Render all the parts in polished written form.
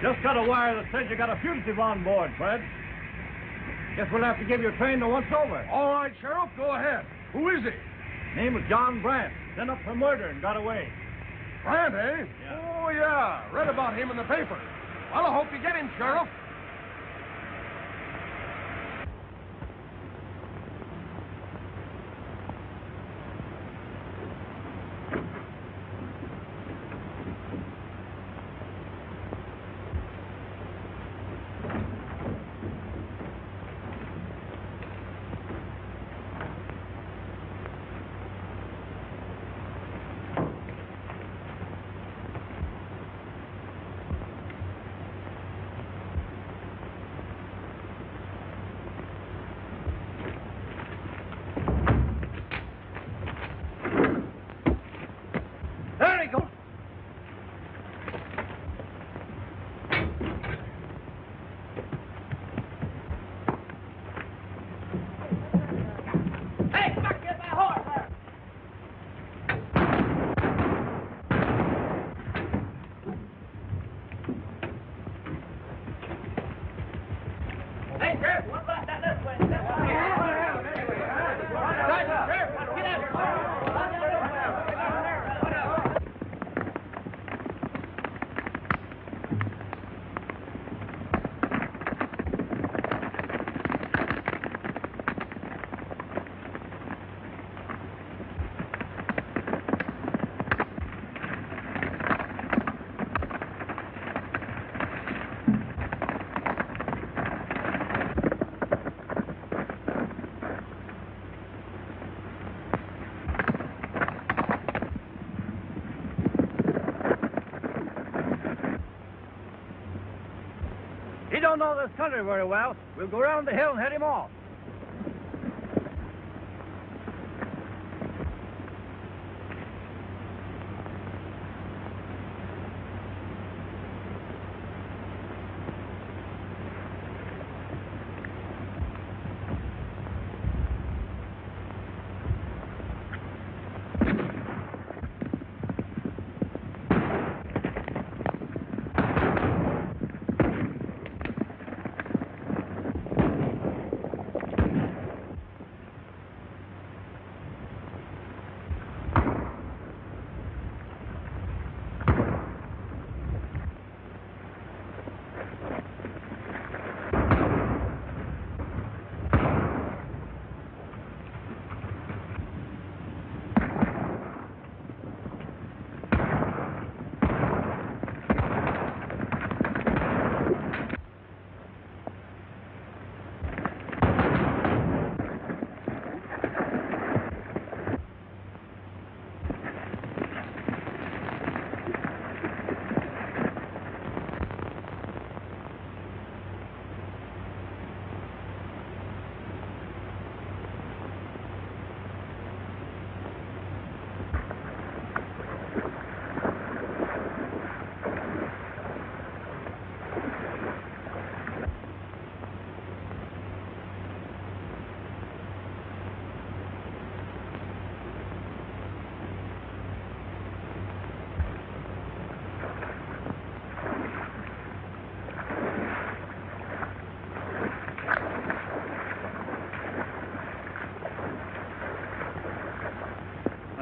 Just got a wire that says you got a fugitive on board, Fred. Guess we'll have to give your train the once over. All right, Sheriff, go ahead. Who is he? Name is John Brant. Sent up for murder and got away. Brant, eh? Yeah. Oh, yeah. Read about him in the paper. Well, I hope you get him, Sheriff. He don't know this country very well. We'll go around the hill and head him off.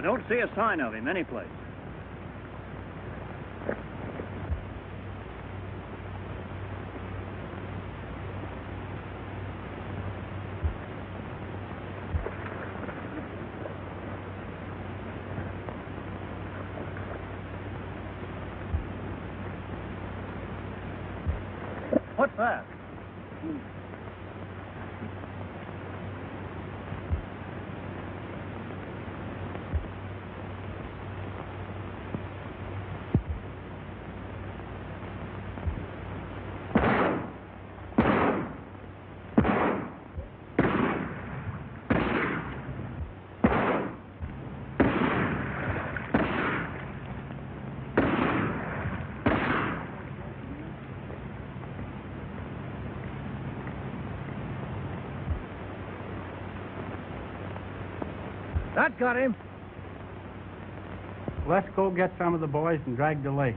I don't see a sign of him anyplace. What's that? That got him. Let's go get some of the boys and drag the lake.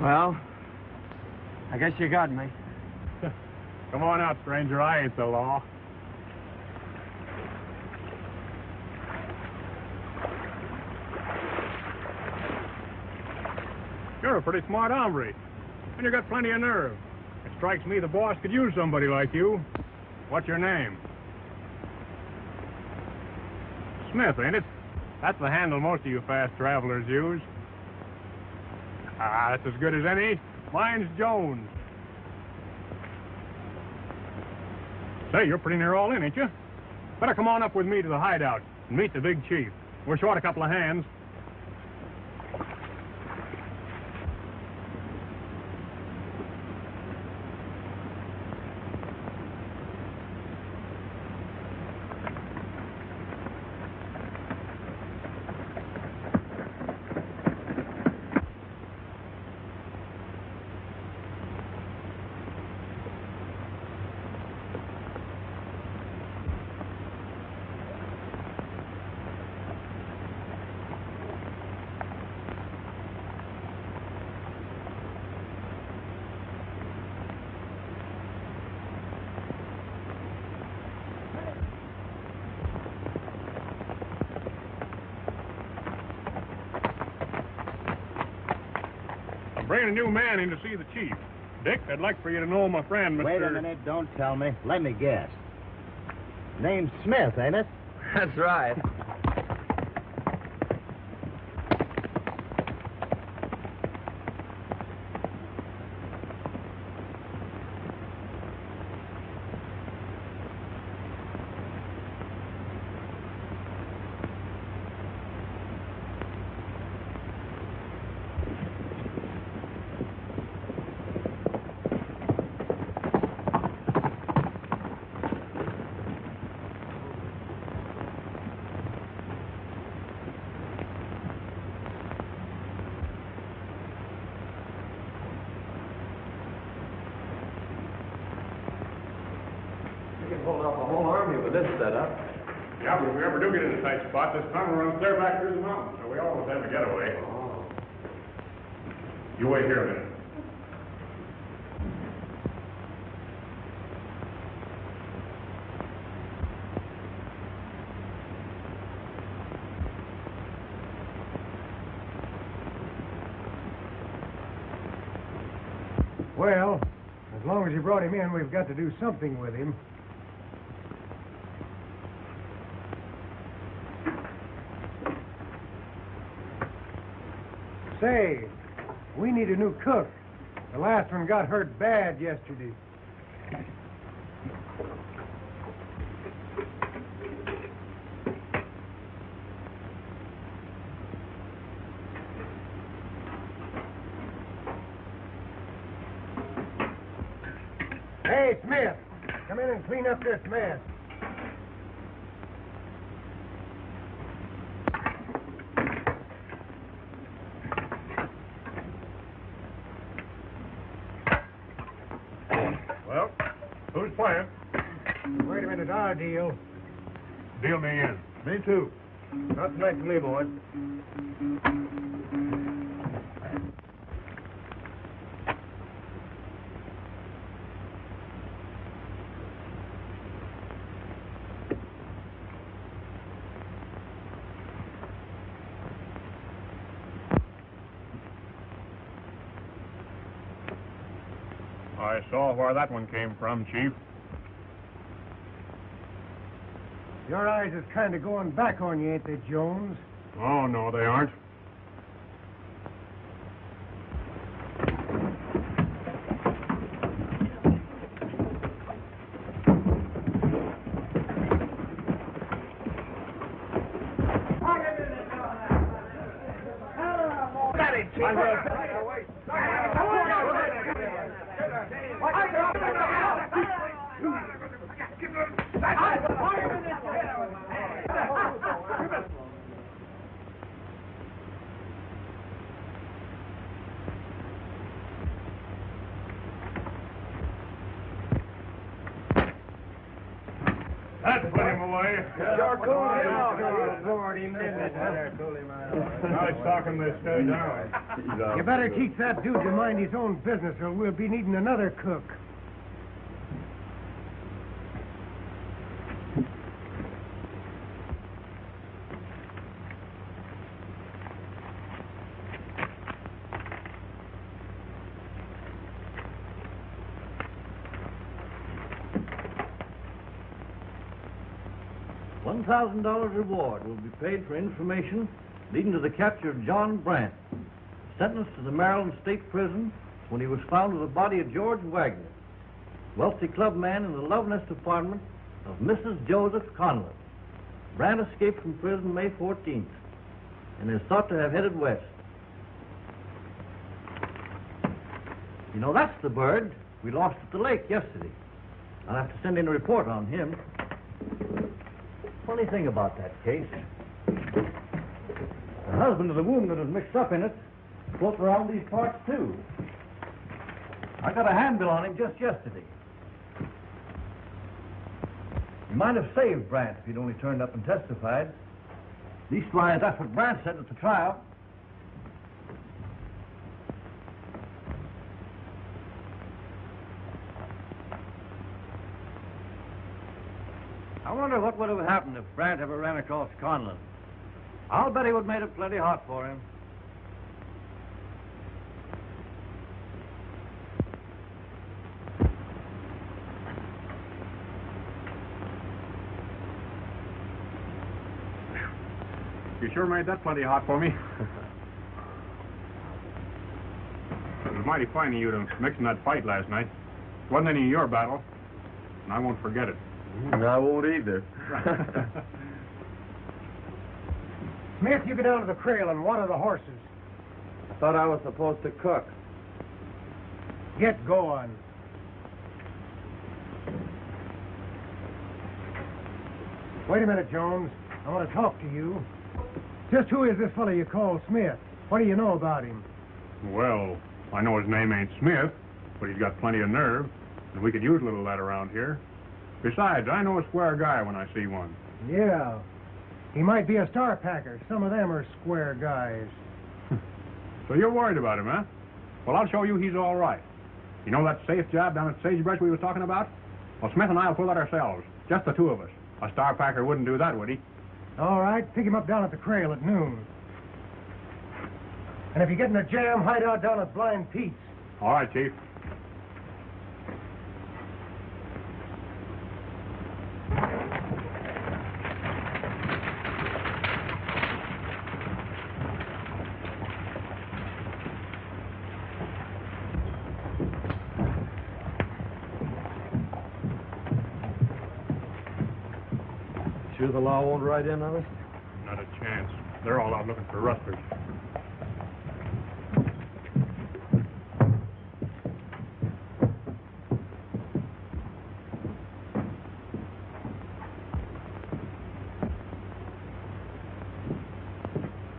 Well, I guess you got me. Come on out, stranger. I ain't the law. You're a pretty smart hombre, and you got plenty of nerve. It strikes me the boss could use somebody like you. What's your name? Smith, ain't it? That's the handle most of you fast travelers use. Ah, that's as good as any. Mine's Jones. Say, you're pretty near all in, ain't you? Better come on up with me to the hideout and meet the big chief. We're short a couple of hands. Bringing a new man in to see the chief. Dick, I'd like for you to know my friend, Mr. Wait a minute, don't tell me. Let me guess. Name's Smith, ain't it? That's right. Hold up a whole army with this setup. Yeah, but if we ever do get in a tight spot, this tunnel runs clear back through the mountains, so we always have a getaway. Oh. You wait here a minute. Well, as long as you brought him in, we've got to do something with him. Say, we need a new cook. The last one got hurt bad yesterday. Hey, Smith, come in and clean up this mess. Well, who's playing? Wait a minute, our deal. Deal me in. Me too. Not tonight for me, boys. I saw where that one came from, Chief. Your eyes is kind of going back on you, ain't they, Jones? Oh, no, they aren't. That's put him away. Sure cool. Lord, he meant it. Now he's talking this down. You better teach that dude to mind his own business, or we'll be needing another cook. $1,000 reward will be paid for information leading to the capture of John Brant, sentenced to the Maryland State Prison when he was found with the body of George Wagner, wealthy clubman in the love nest apartment of Mrs. Joseph Conlon. Brant escaped from prison May 14th and is thought to have headed west. You know, that's the bird we lost at the lake yesterday. I'll have to send in a report on him. Funny thing about that case, the husband of the woman that was mixed up in it floating around these parts, too. I got a handbill on him just yesterday. You might have saved Brant if he'd only turned up and testified. Leastwise, that's what Brant said at the trial. I wonder what would have happened if Brant ever ran across Conlon. I'll bet he would have made it plenty hot for him. You sure made that plenty hot for me. It was mighty fine of you to mix in that fight last night. It wasn't any of your battle, and I won't forget it. I won't either. Smith, you get down to the trail and water the horses. I thought I was supposed to cook. Get going. Wait a minute, Jones. I want to talk to you. Just who is this fellow you call Smith? What do you know about him? Well, I know his name ain't Smith, but he's got plenty of nerve, and we could use a little of that around here. Besides, I know a square guy when I see one. Yeah. He might be a star packer. Some of them are square guys. So you're worried about him, huh? Well, I'll show you he's all right. You know that safe job down at Sagebrush we was talking about? Well, Smith and I'll pull that ourselves. Just the two of us. A star packer wouldn't do that, would he? All right, pick him up down at the trail at noon. And if you get in a jam, hide out down at Blind Pete's. All right, Chief. Sure the law won't ride in on us? Not a chance. They're all out looking for rusters.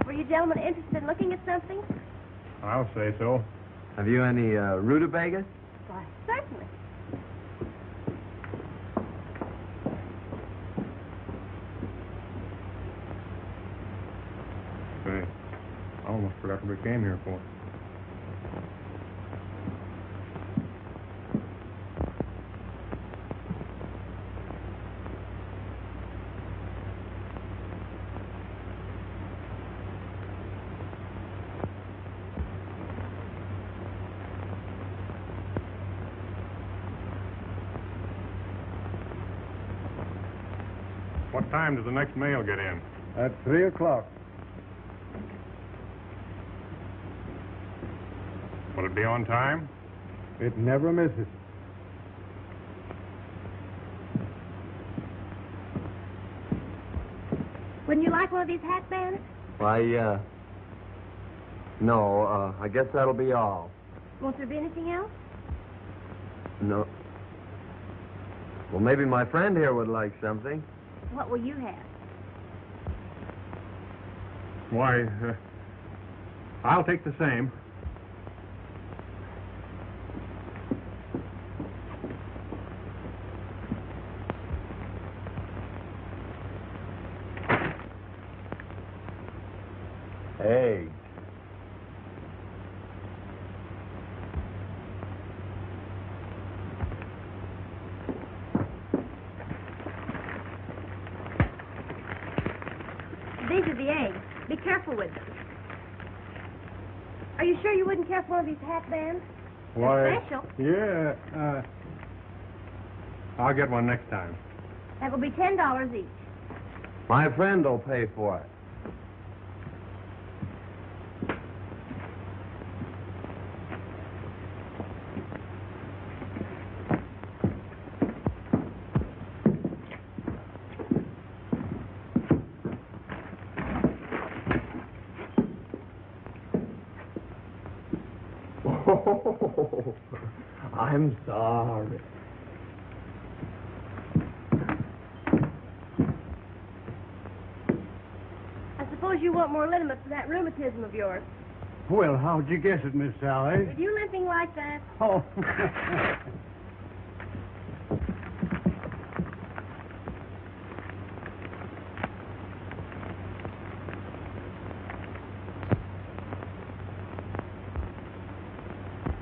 Were you gentlemen interested in looking at something? I'll say so. Have you any rutabagas? Why, certainly. Say, I almost forgot what we came here for. What time does the next mail get in? At 3 o'clock. Will it be on time? It never misses. Wouldn't you like one of these hat bands? Why, No, I guess that'll be all. Won't there be anything else? No. Well, maybe my friend here would like something. What will you have? Why, I'll take the same. Hey. These are the eggs. Be careful with them. Are you sure you wouldn't care for one of these hat bands? They're special. Yeah, I'll get one next time. That will be $10 each. My friend will pay for it. Oh, I'm sorry. I suppose you want more liniment for that rheumatism of yours. Well, how'd you guess it, Miss Sally? With you limping like that? Oh.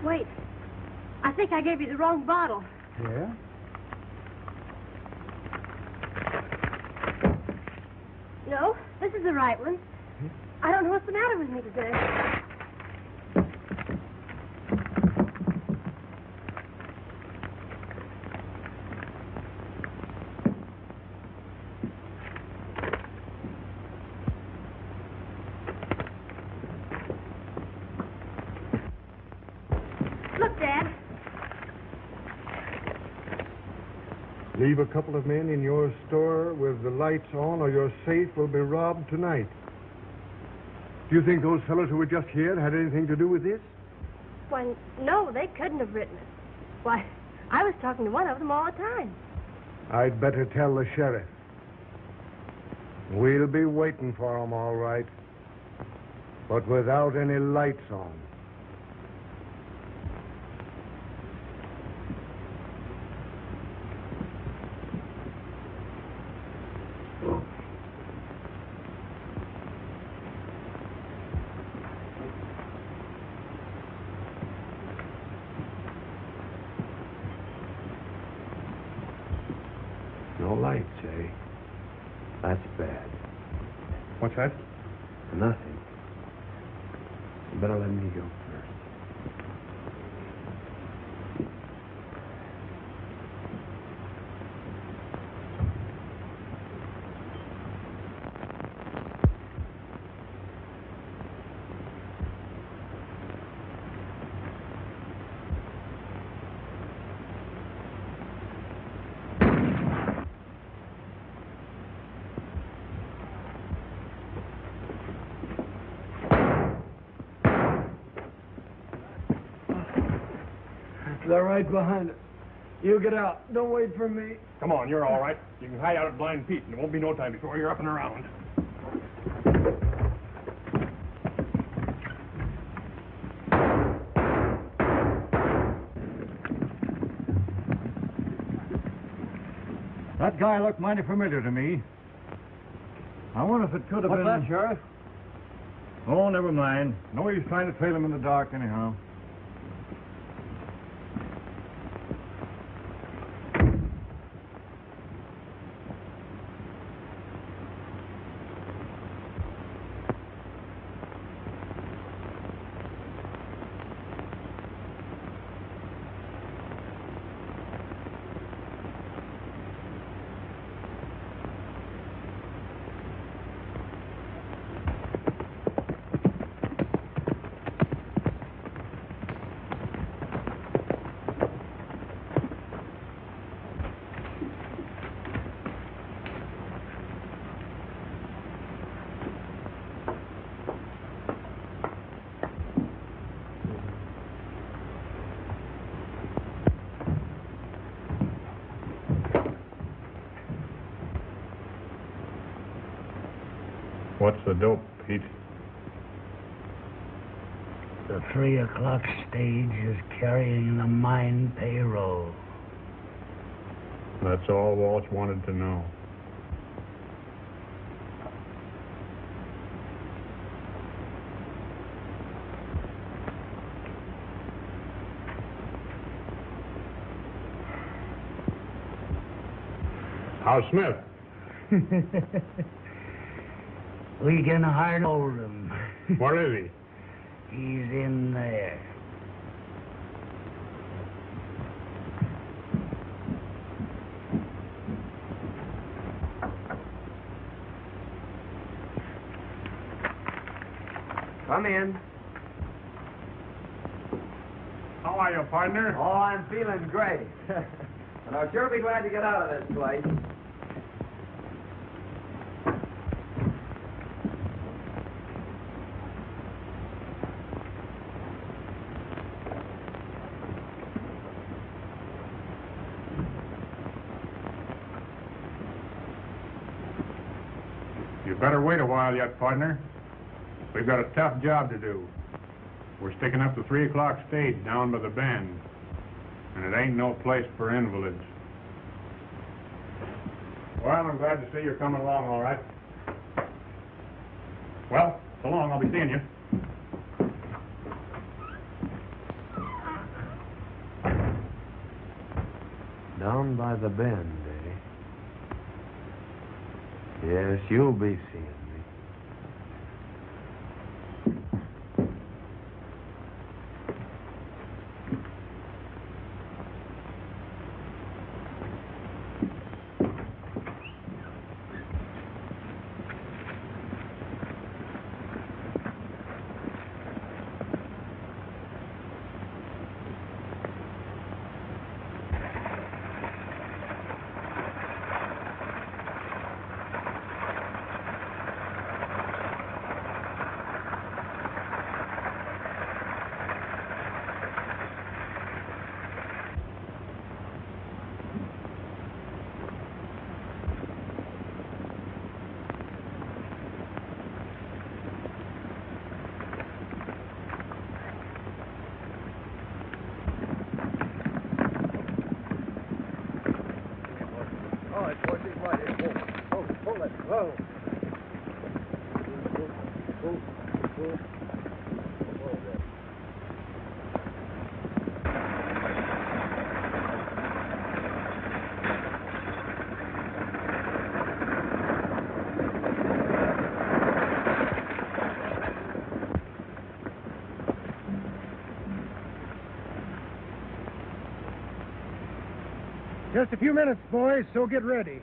Wait. I think I gave you the wrong bottle. Yeah? No, this is the right one. I don't know what's the matter with me today. Look, Dad. Leave a couple of men in your store with the lights on, or your safe will be robbed tonight. Do you think those fellows who were just here had anything to do with this? Why, no, they couldn't have written it. Why, I was talking to one of them all the time. I'd better tell the sheriff. We'll be waiting for 'em, all right. But without any lights on. No lights, eh? That's bad. What's that? Nothing. You better let me go first. They're right behind us. You get out. Don't wait for me. Come on, you're all right. You can hide out at Blind Pete, and it won't be no time before you're up and around. That guy looked mighty familiar to me. I wonder if it could have What's been... that, Sheriff? Oh, never mind. No use trying to trail him in the dark anyhow. What's the dope, Pete? The 3 o'clock stage is carrying the mine payroll. That's all Walsh wanted to know. How's Smith? We can hardly hold him. Where is he? He's in there. Come in. How are you, partner? Oh, I'm feeling great. And I'll sure be glad to get out of this place. You better wait a while yet, partner. We've got a tough job to do. We're sticking up the 3 o'clock stage down by the bend. And it ain't no place for invalids. Well, I'm glad to see you're coming along all right. Well, so long. I'll be seeing you. Down by the bend, eh? Yes, you'll be seeing me. Just a few minutes, boys, so get ready.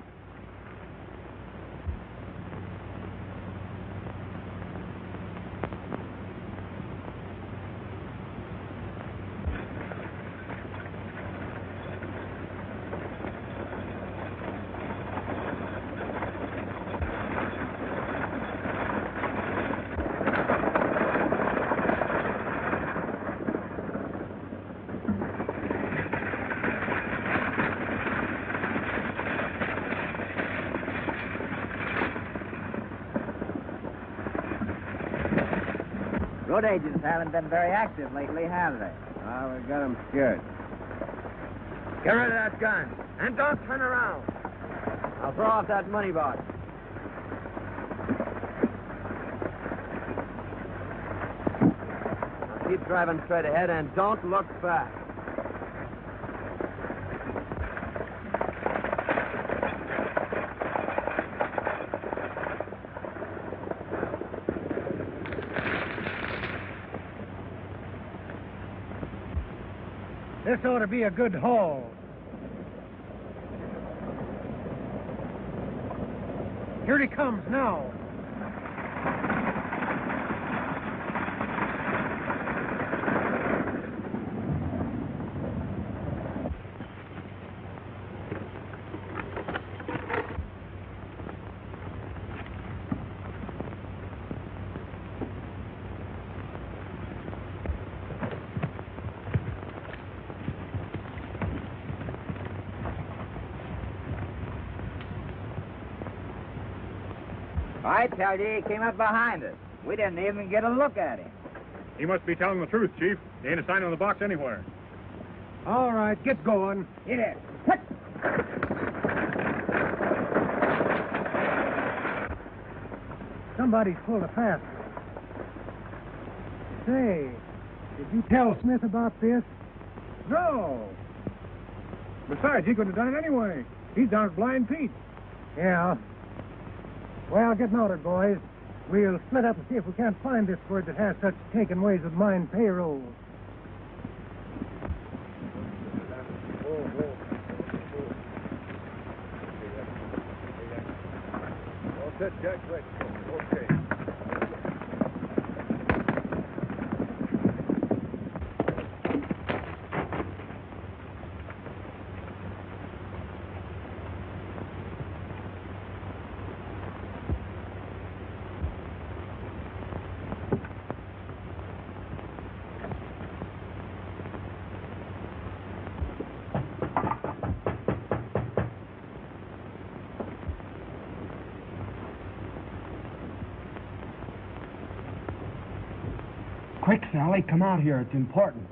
Road agents haven't been very active lately, have they? Well, we got them scared. Get rid of that gun. And don't turn around. I'll throw off that money box. Now keep driving straight ahead and don't look back. This ought to be a good haul. Here he comes now. I tell you, he came up behind us. We didn't even get a look at him. He must be telling the truth, Chief. There ain't a sign on the box anywhere. All right, get going. Hit it. Somebody's pulled a fast. Say, did you tell Smith about this? No. Besides, he couldn't have done it anyway. He's down at Blind Pete. Yeah. Well, get noted, boys. We'll split up and see if we can't find this word that has such taken ways with mine payroll. All set, Jack. Right. Okay. Quick, Sally, come out here. It's important.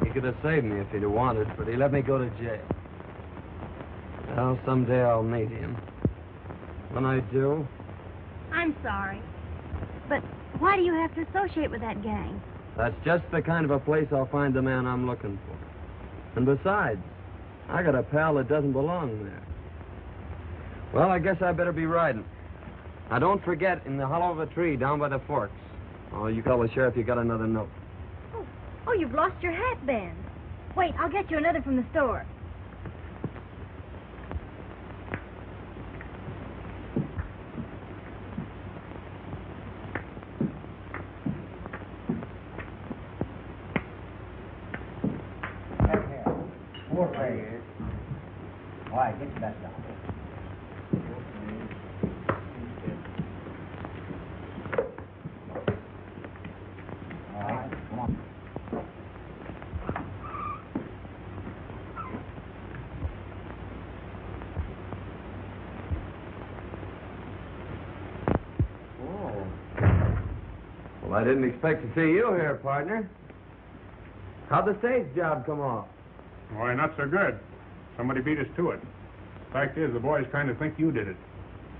He could have saved me if he'd have wanted, but he let me go to jail. Well, someday I'll meet him. When I do... I'm sorry. But why do you have to associate with that gang? That's just the kind of a place I'll find the man I'm looking for. And besides, I got a pal that doesn't belong there. Well, I guess I better be riding. Now, don't forget, in the hollow of a tree down by the forks. Oh, you call the sheriff, you got another note. Oh, you've lost your hat band. Wait, I'll get you another from the store. All right, get your best down. All right, come on. Oh. Well, I didn't expect to see you here, partner. How'd the stage job come off? Why, not so good. Somebody beat us to it. Fact is, the boys kind of think you did it.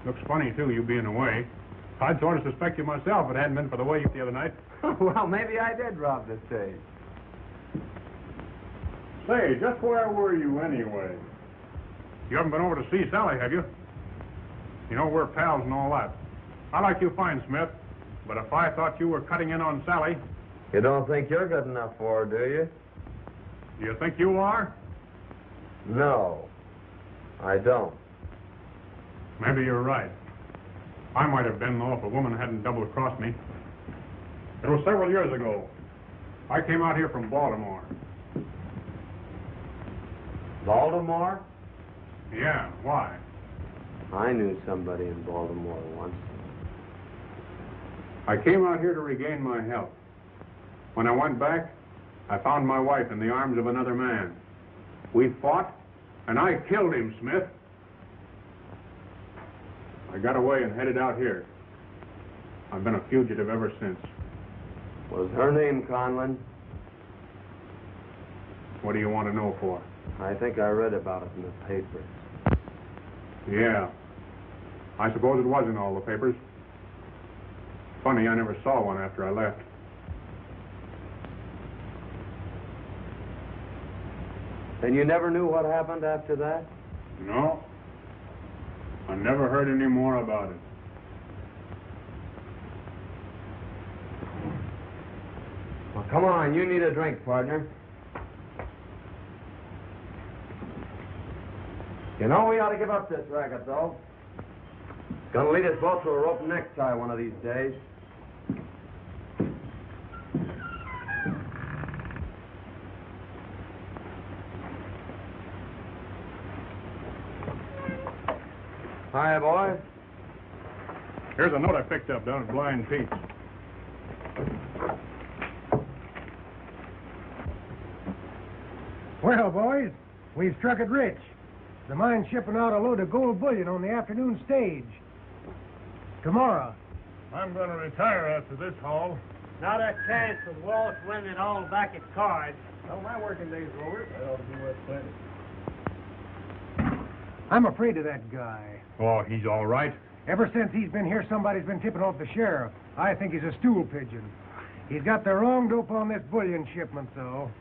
Looks funny, too, you being away. I'd sort of suspect you myself if it hadn't been for the way you the other night. Well, maybe I did rob the stage. Say, just where were you anyway? You haven't been over to see Sally, have you? You know, we're pals and all that. I like you fine, Smith, but if I thought you were cutting in on Sally... You don't think you're good enough for her, do you? Do you think you are? No, I don't. Maybe you're right. I might have been, though, if a woman hadn't double-crossed me. It was several years ago. I came out here from Baltimore. Baltimore? Yeah, why? I knew somebody in Baltimore once. I came out here to regain my health. When I went back, I found my wife in the arms of another man. We fought, and I killed him, Smith. I got away and headed out here. I've been a fugitive ever since. Was her name Conlon? What do you want to know for? I think I read about it in the papers. Yeah. I suppose it was in all the papers. Funny, I never saw one after I left. And you never knew what happened after that? No. I never heard any more about it. Well, come on, you need a drink, partner. You know, we ought to give up this racket, though. It's going to lead us both to a rope necktie one of these days. Hi, boys. Here's a note I picked up down at Blind Pete's. Well, boys, we've struck it rich. The mine's shipping out a load of gold bullion on the afternoon stage. Tomorrow. I'm going to retire after this haul. Not a chance of Walsh winning it all back at cards. Well, my working day's over. I ought to be worth plenty. I'm afraid of that guy. Oh, he's all right. Ever since he's been here, somebody's been tipping off the sheriff. I think he's a stool pigeon. He's got the wrong dope on this bullion shipment, though.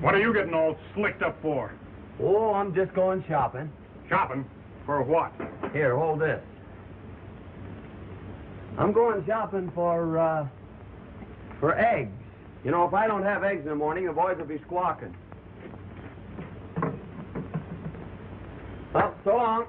What are you getting all slicked up for? Oh, I'm just going shopping. Shopping? For what? Here, hold this. I'm going shopping for eggs. You know, if I don't have eggs in the morning, the boys will be squawking. Well, so long.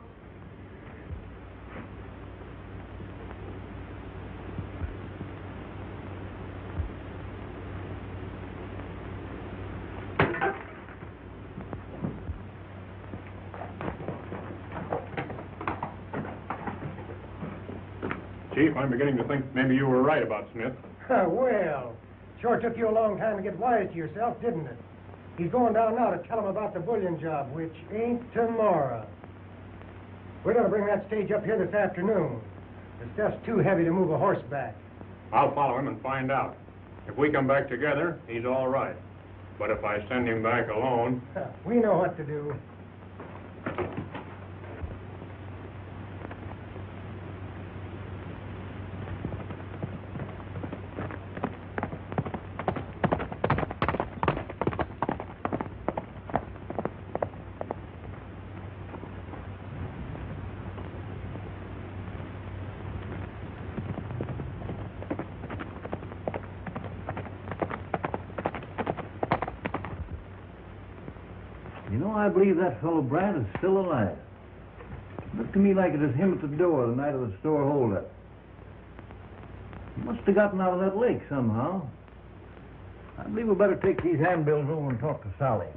Chief, I'm beginning to think maybe you were right about Smith. Well, sure took you a long time to get wise to yourself, didn't it? He's going down now to tell him about the bullion job, which ain't tomorrow. We're going to bring that stage up here this afternoon. The stuff's too heavy to move a horse back. I'll follow him and find out. If we come back together, he's all right. But if I send him back alone... We know what to do. You know, I believe that fellow Brant is still alive. Looked to me like it was him at the door the night of the store holdup. He must have gotten out of that lake somehow. I believe we better take these handbills over and talk to Sally.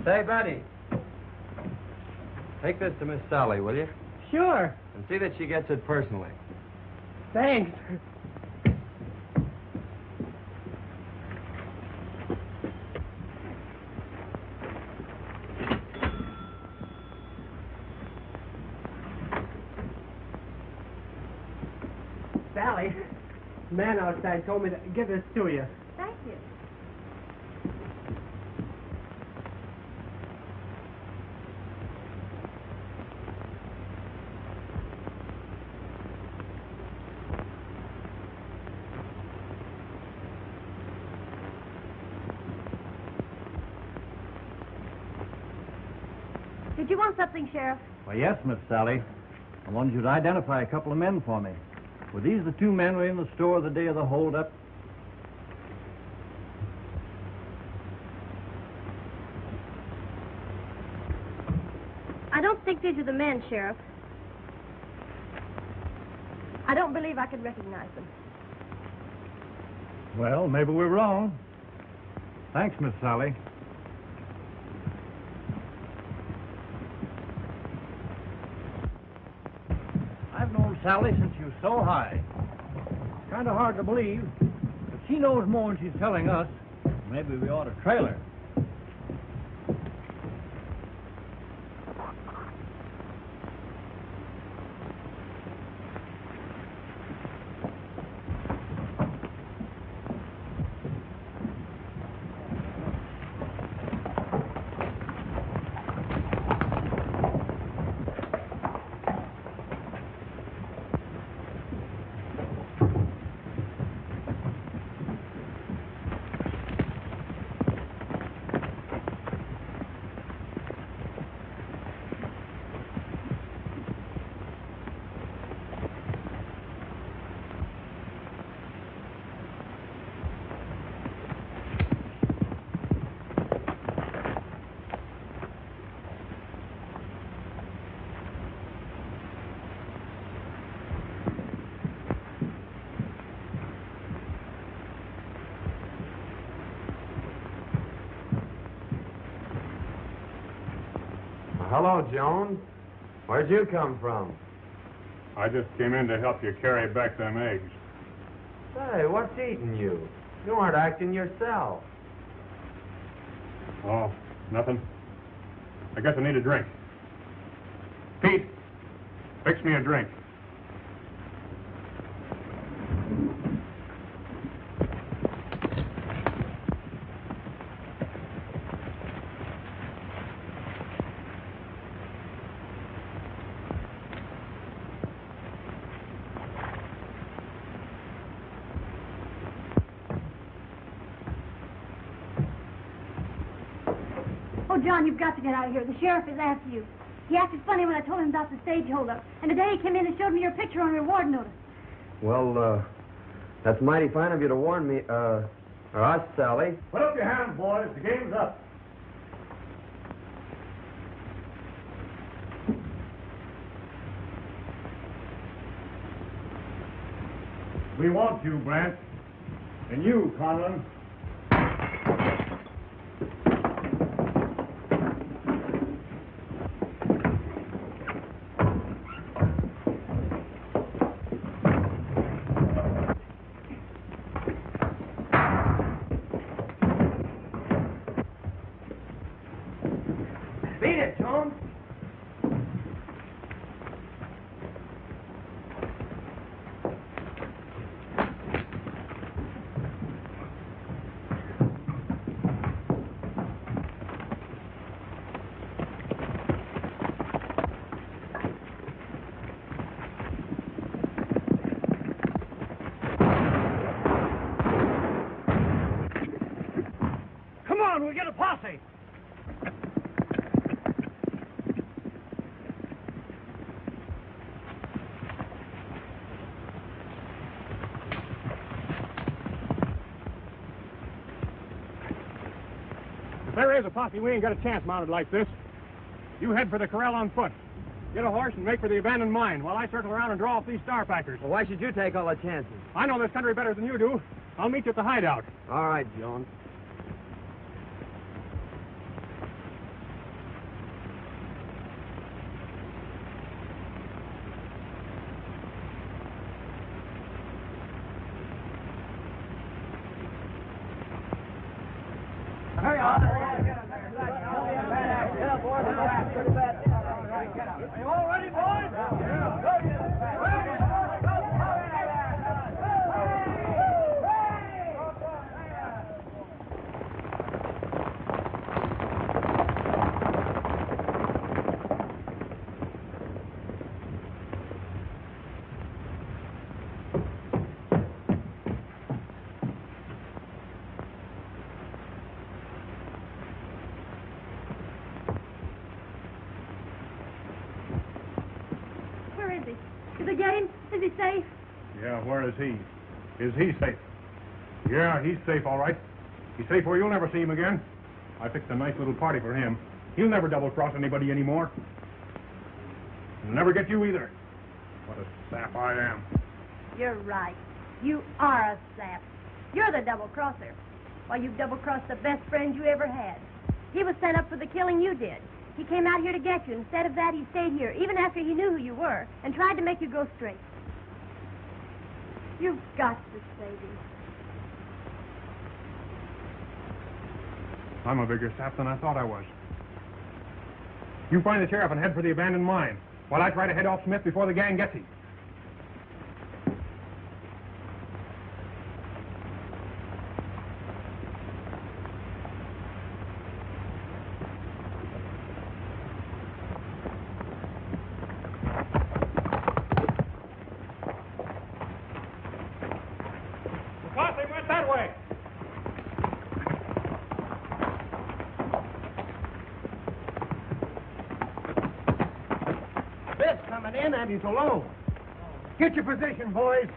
Say, Betty, take this to Miss Sally, will you? Sure. And see that she gets it personally. Thanks. Sally, the man outside told me to give this to you. Thank you. Did you want something, Sheriff? Why, yes, Miss Sally. I wanted you to identify a couple of men for me. Were these the two men who were in the store the day of the holdup? I don't think these are the men, Sheriff. I don't believe I could recognize them. Well, maybe we're wrong. Thanks, Miss Sally. I've known Sally since she was so high. Kind of hard to believe, but she knows more than she's telling us. Maybe we ought to trail her. Hello, Jones. Where'd you come from? I just came in to help you carry back them eggs. Say, what's eating you? You aren't acting yourself. Oh, nothing. I guess I need a drink. Pete, fix me a drink. Oh, John, you've got to get out of here. The sheriff is after you. He acted funny when I told him about the stage holdup. And today he came in and showed me your picture on a reward notice. Well, that's mighty fine of you to warn me, or us, Sally. Put up your hands, boys. The game's up. We want you, Brant. And you, Conlon. Beat it, Jones. Come on, we'll get a posse. If there is a posse, we ain't got a chance mounted like this. You head for the corral on foot. Get a horse and make for the abandoned mine while I circle around and draw off these star packers. Well, why should you take all the chances? I know this country better than you do. I'll meet you at the hideout. All right, Jones. You all ready, boys? Did they get him? Is he safe? Yeah, where is he? Is he safe? Yeah, he's safe, all right. He's safe where you'll never see him again. I fixed a nice little party for him. He'll never double-cross anybody anymore. He'll never get you either. What a sap I am. You're right. You are a sap. You're the double-crosser. Why, you've double-crossed the best friend you ever had. He was sent up for the killing you did. He came out here to get you. Instead of that, he stayed here, even after he knew who you were, and tried to make you go straight. You've got to save him. I'm a bigger sap than I thought I was. You find the sheriff and head for the abandoned mine, while I try to head off Smith before the gang gets him. And he's alone. Get your position, boys.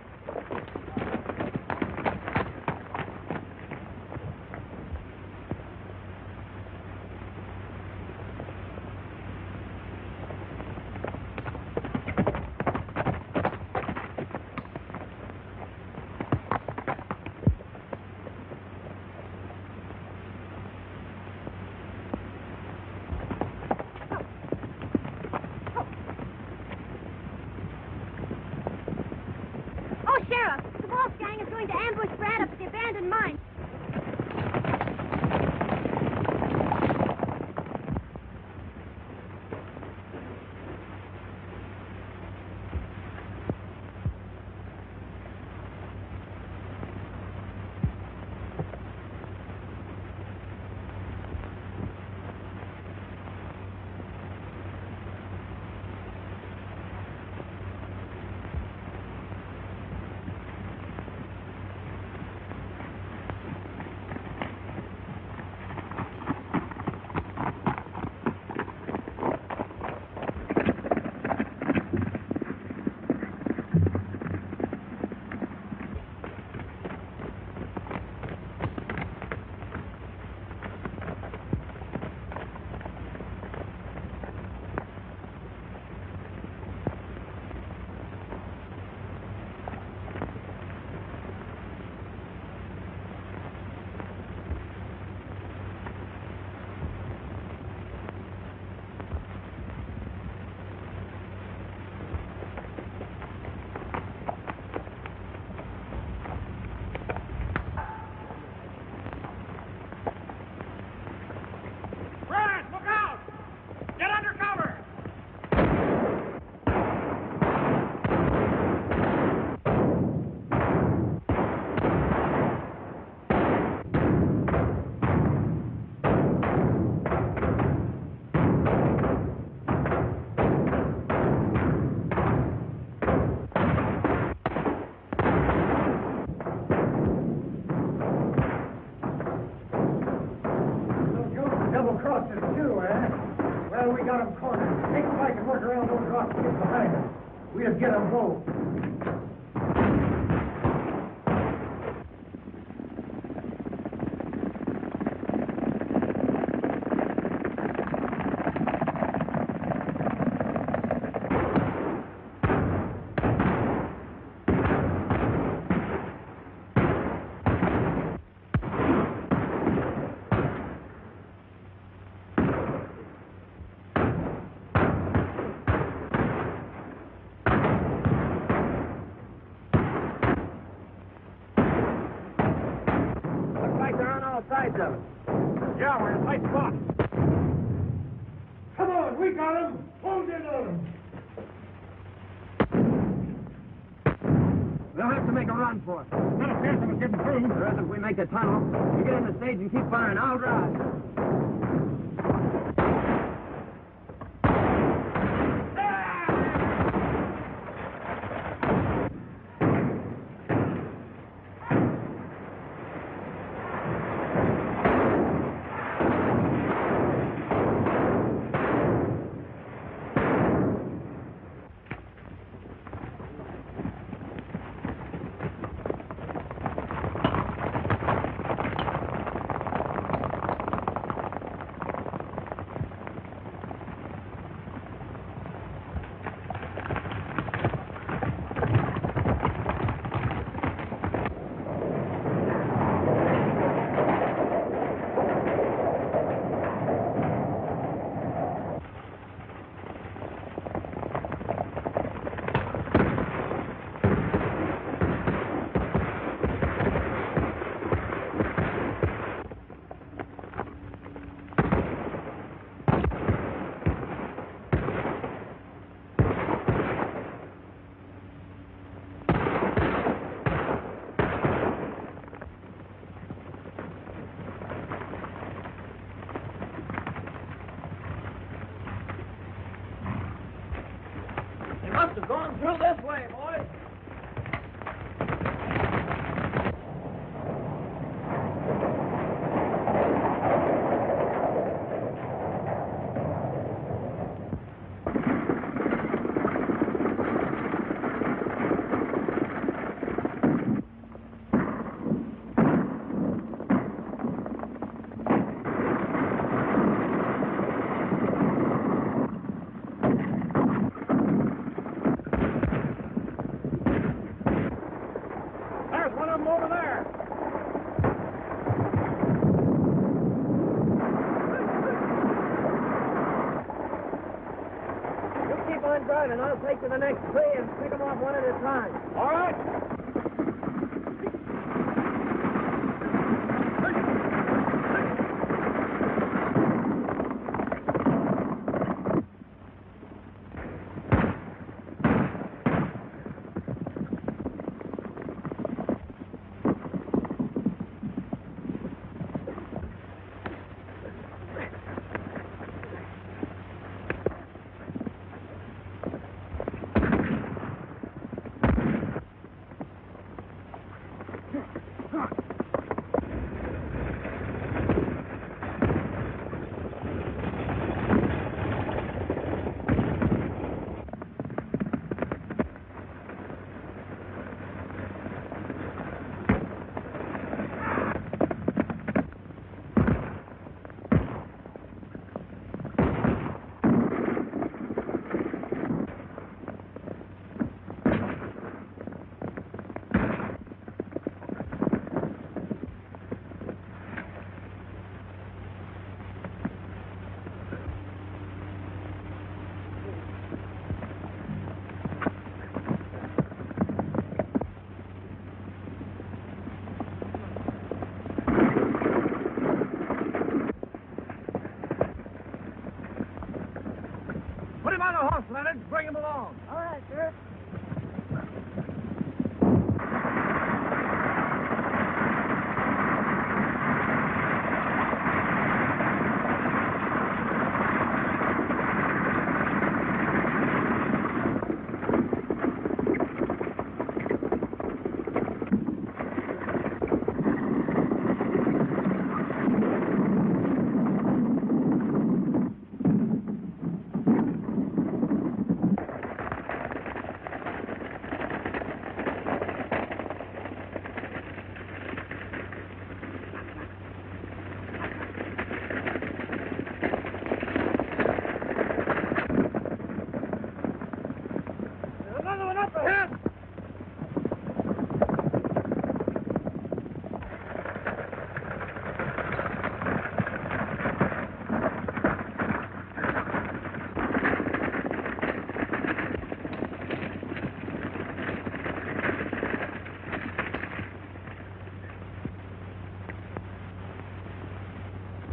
We got them cornered. Take them back and work around those rocks and get behind them. We'll get them both. Yeah, we're in a tight spot. Come on, we got him. Hold in on him. We'll have to make a run for it. Not a chance of us getting through. Or else if we make the tunnel, you get in the stage and keep firing. I'll drive. Must have gone through this way, boys. And I'll take to the next tree and pick them off one at a time. All right.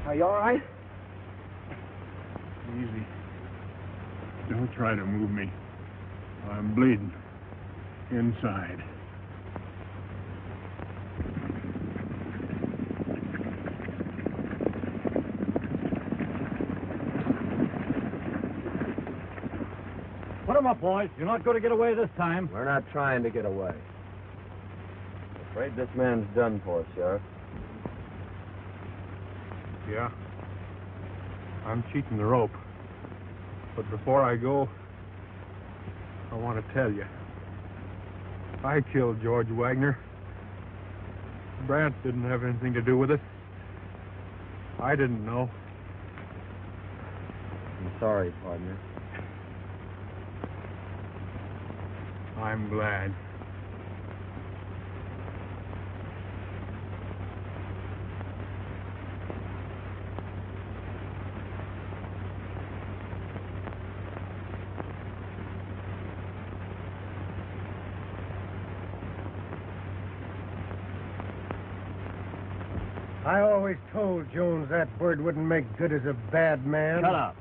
Are you all right? Easy. Don't try to move me. I'm bleeding. Inside. Put him up, boys. You're not going to get away this time. We're not trying to get away. I'm afraid this man's done for, Sheriff. Yeah. I'm cheating the rope. But before I go, I want to tell you. I killed George Wagner. Brant didn't have anything to do with it. I didn't know. I'm sorry, partner. I'm glad. I always told Jones that bird wouldn't make good as a bad man. Shut up.